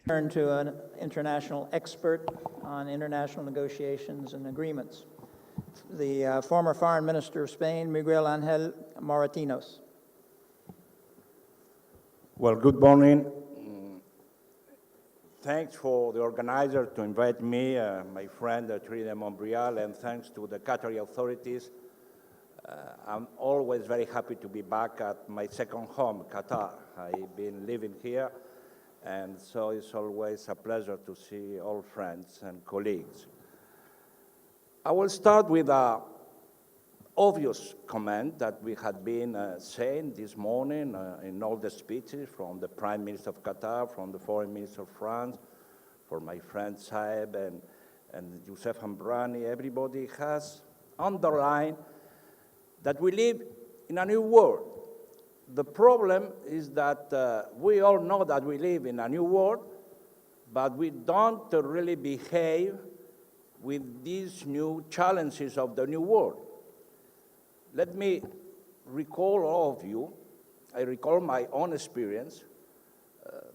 Turn to an international expert on international negotiations and agreements, the former Foreign Minister of Spain, Miguel Moratinos. Well, good morning. Thanks for the organizer to invite me, my friend Trinidad Montreal, and thanks to the Qatari authorities. I'm always very happy to be back at my second home, Qatar. I've been living here, and so it's always a pleasure to see all friends and colleagues. I will start with an obvious comment that we had been saying this morning in all the speeches from the Prime Minister of Qatar, from the Foreign Minister of France, from my friend Saeb and Youssef Hambrani. Everybody has underlined that we live in a new world. The problem is that we all know that we live in a new world, but we don't really behave with these new challenges of the new world. Let me recall all of you. I recall my own experience.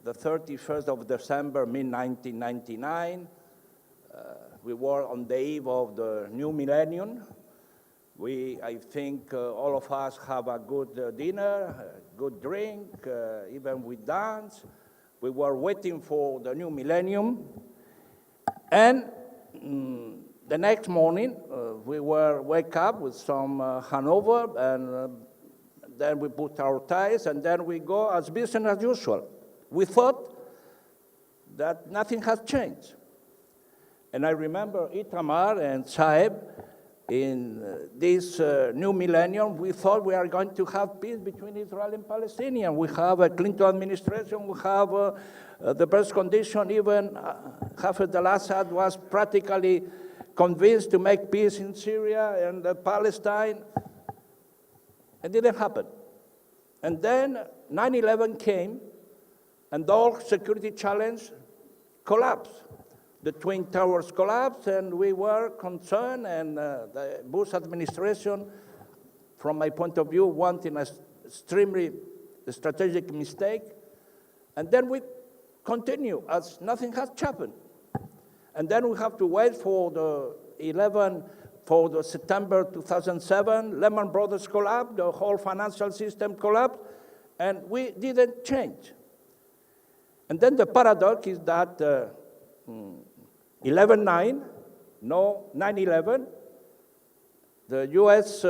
The 31st of December, mid-1999, we were on the eve of the new millennium. I think all of us have a good dinner, a good drink, even we dance. We were waiting for the new millennium. And the next morning, we wake up with some hangover, and then we put our ties, and then we go as business as usual. We thought that nothing has changed. And I remember Itamar and Saeb, in this new millennium, we thought we are going to have peace between Israel and Palestinians. We have a Clinton administration, we have the best condition, even Hafez al-Assad was practically convinced to make peace in Syria and Palestine. It didn't happen. And then 9/11 came, and all security challenge collapsed. The Twin Towers collapsed, and we were concerned, and the Bush administration, from my point of view, wanted an extremely strategic mistake. And then we continue as nothing has happened. And then we have to wait for the September 2007, Lehman Brothers collapsed, the whole financial system collapsed, and we didn't change. And then the paradox is that 11/9, no 9/11, the U.S.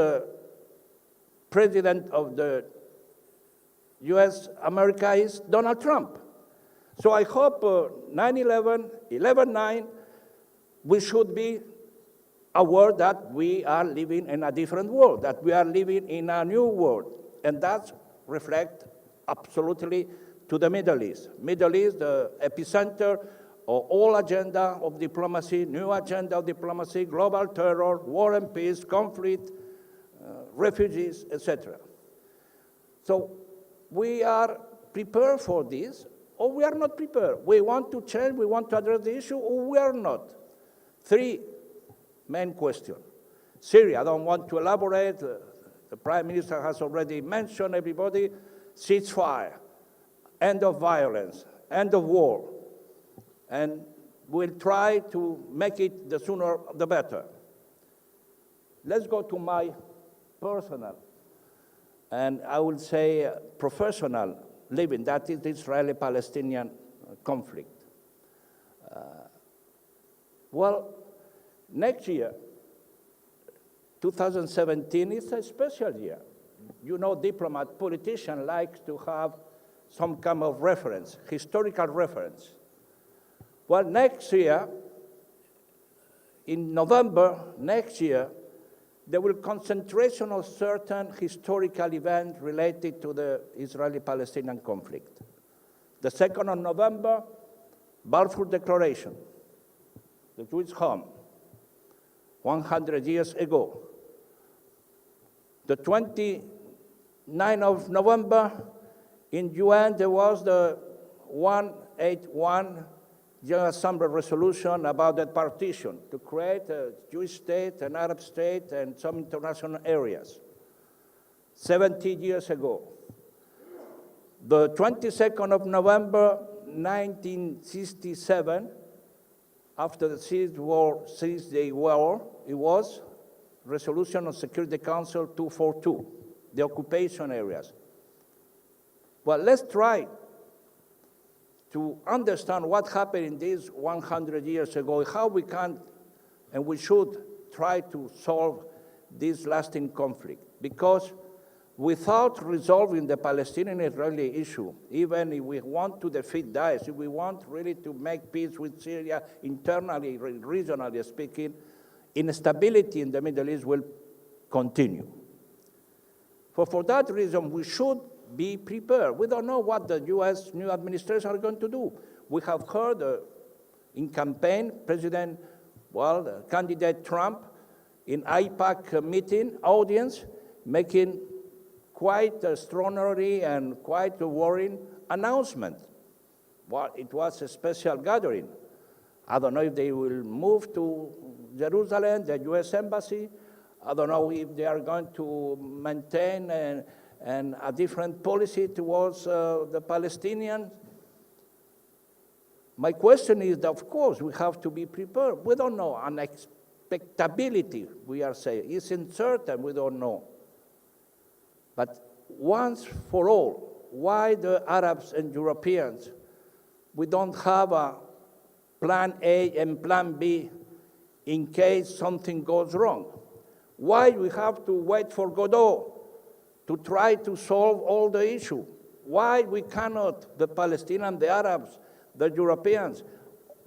President of the U.S. America is Donald Trump. So I hope 9/11, 11/9, we should be aware that we are living in a different world, that we are living in a new world. And that reflects absolutely to the Middle East. Middle East, the epicenter of all agenda of diplomacy, new agenda of diplomacy, global terror, war and peace, conflict, refugees, etc. So we are prepared for this, or we are not prepared. We want to change, we want to address the issue, or we are not. Three main questions. Syria, I don't want to elaborate. The Prime Minister has already mentioned everybody. Ceasefire, end of violence, end of war. And we'll try to make it the sooner the better. Let's go to my personal, and I will say professional living, that is the Israeli-Palestinian conflict. Well, next year, 2017, is a special year. You know, diplomat, politician likes to have some kind of reference, historical reference. Well, next year, in November next year, there will be concentration of certain historical events related to the Israeli-Palestinian conflict. The 2nd of November, Balfour Declaration, the Jewish home, 100 years ago. The 29th of November, in UN, there was the 181 General Assembly resolution about that partition to create a Jewish state, an Arab state, and some international areas. 70 years ago. The 22nd of November, 1967, after the Six-Day War, it was Resolution of Security Council 242, the occupation areas. Well, let's try to understand what happened in these 100 years ago, how we can and we should try to solve this lasting conflict. Because without resolving the Palestinian-Israeli issue, even if we want to defeat Daesh, if we want really to make peace with Syria internally, regionally speaking, instability in the Middle East will continue. For that reason, we should be prepared. We don't know what the U.S. new administration are going to do. We have heard in campaign, candidate Trump in AIPAC meeting audience making quite a extraordinary and quite a worrying announcement. Well, it was a special gathering. I don't know if they will move to Jerusalem, the U.S. Embassy. I don't know if they are going to maintain a different policy towards the Palestinians. My question is that, of course, we have to be prepared. We don't know. Unexpectability, we are saying. It's uncertain, we don't know. But once for all, why the Arabs and Europeans, we don't have a plan A and plan B in case something goes wrong? Why we have to wait for Godot to try to solve all the issue? Why we cannot, the Palestinians, the Arabs, the Europeans,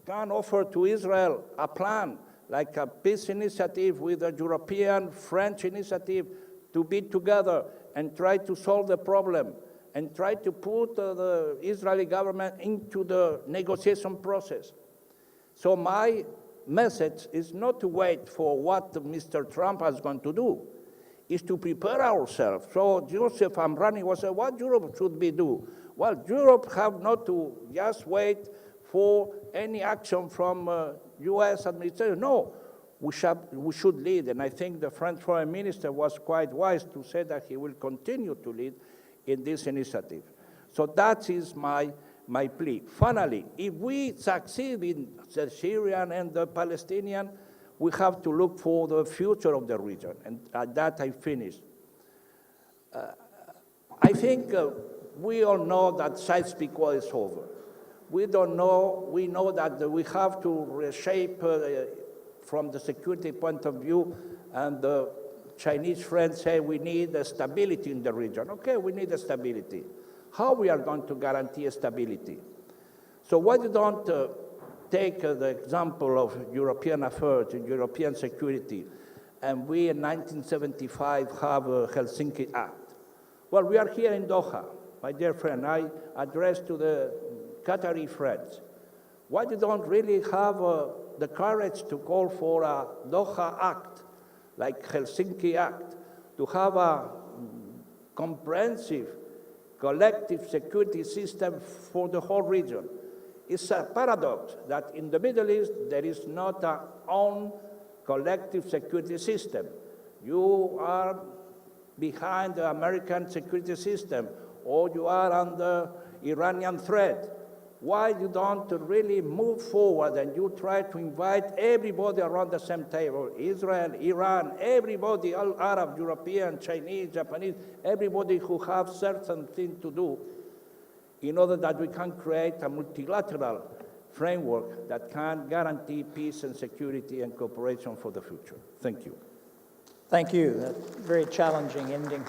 can offer to Israel a plan, like a peace initiative with a European-French initiative to be together and try to solve the problem and try to put the Israeli government into the negotiation process? So my message is not to wait for what Mr. Trump is going to do, is to prepare ourselves. So Joseph Amrani was saying, what Europe should we do? Well, Europe have not to just wait for any action from U.S. administration. No, we should lead. And I think the French foreign minister was quite wise to say that he will continue to lead in this initiative. So that is my plea. Finally, if we succeed in the Syrian and the Palestinian, we have to look for the future of the region. And at that I finish. I think we all know that Sykes-Picot is over. We know that we have to reshape from the security point of view, and the Chinese friends say we need stability in the region. Okay, we need stability. How we are going to guarantee stability? So why you don't take the example of European affairs and European security, and we in 1975 have a Helsinki Act? Well, we are here in Doha, my dear friend. I address to the Qatari friends. Why you don't really have the courage to call for a Doha Act, like Helsinki Act, to have a comprehensive collective security system for the whole region? It's a paradox that in the Middle East there is not a own collective security system. You are behind the American security system, or you are under Iranian threat. Why you don't really move forward and you try to invite everybody around the same table? Israel, Iran, everybody, all Arab, European, Chinese, Japanese, everybody who have certain things to do, in order that we can create a multilateral framework that can guarantee peace and security and cooperation for the future. Thank you. Thank you. That's very challenging ending.